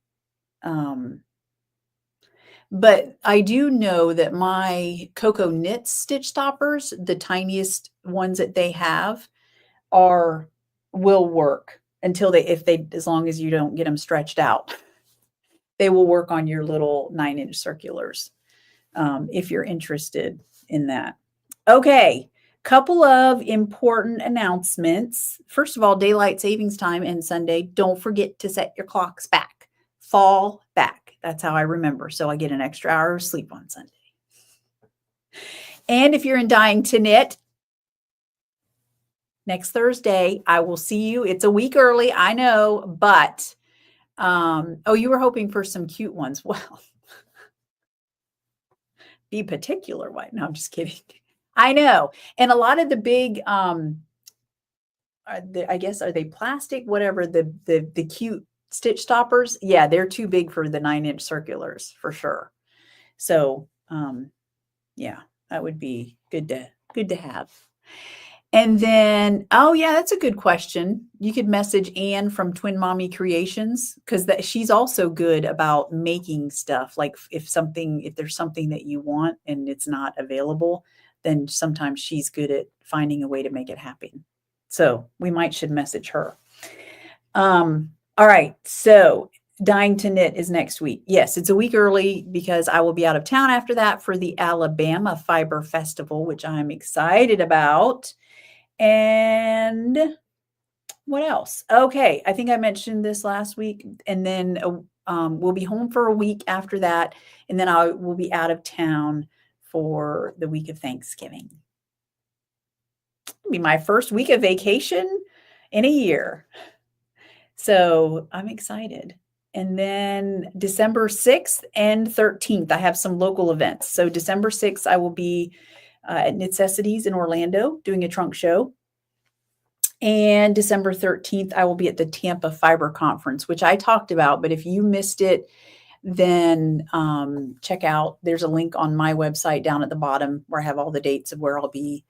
But I do know that my Coco Knits stitch stoppers, the tiniest ones that they have, will work until as long as you don't get them stretched out. They will work on your little 9-inch circulars if you're interested in that. Okay, couple of important announcements. First of all, daylight savings time and Sunday. Don't forget to set your clocks back. Fall back. That's how I remember. So I get an extra hour of sleep on Sunday. And if you're in Dying to Knit, next Thursday, I will see you. It's a week early, I know, but you were hoping for some cute ones. Well, be particular. Why? No, I'm just kidding. I know. And a lot of the big, I guess, are they plastic? Whatever, the cute stitch stoppers. Yeah, they're too big for the 9-inch circulars for sure. So, yeah, that would be good to have. And then, oh yeah, that's a good question. You could message Anne from Twin Mommy Creations, because she's also good about making stuff. Like if there's something that you want and it's not available, then sometimes she's good at finding a way to make it happen. So we should message her. All right. So Dying to Knit is next week. Yes, it's a week early because I will be out of town after that for the Alabama Fiber Festival, which I'm excited about. And what else? Okay, I think I mentioned this last week. And then we'll be home for a week after that. And then I will be out of town for the week of Thanksgiving. It'll be my first week of vacation in a year. So I'm excited. And then December 6th and 13th, I have some local events. So December 6th, I will be at Knitcessities in Orlando doing a trunk show. And December 13th, I will be at the Tampa Fiber Conference, which I talked about. But if you missed it, then check out. There's a link on my website down at the bottom where I have all the dates of where I'll be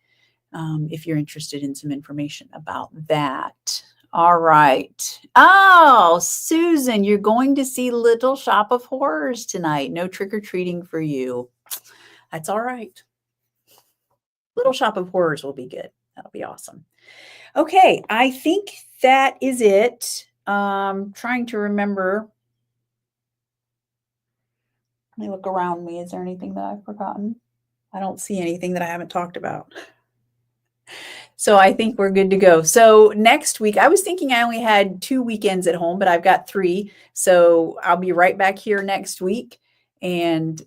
if you're interested in some information about that. All right. Oh, Susan, you're going to see Little Shop of Horrors tonight. No trick-or-treating for you. That's all right. Little Shop of Horrors will be good. That'll be awesome. Okay, I think that is it. Trying to remember. Let me look around me. Is there anything that I've forgotten? I don't see anything that I haven't talked about. So I think we're good to go. So next week, I was thinking I only had 2 weekends at home, but I've got 3. So I'll be right back here next week. And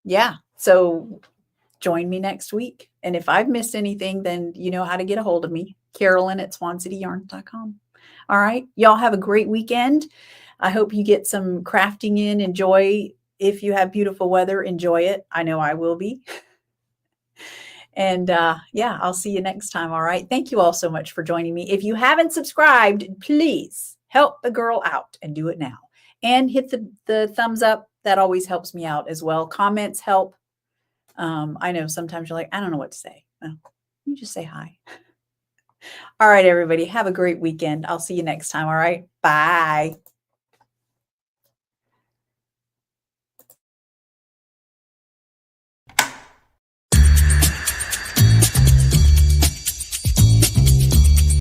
yeah, so join me next week. And if I've missed anything, then you know how to get a hold of me, Carolyn@swancityyarns.com. All right. Y'all have a great weekend. I hope you get some crafting in. Enjoy. If you have beautiful weather, enjoy it. I know I will be. And yeah, I'll see you next time. All right. Thank you all so much for joining me. If you haven't subscribed, please help the girl out and do it now. And hit the thumbs up. That always helps me out as well. Comments help. I know sometimes you're like, I don't know what to say. Well, you just say hi. All right, everybody. Have a great weekend. I'll see you next time. All right. Bye.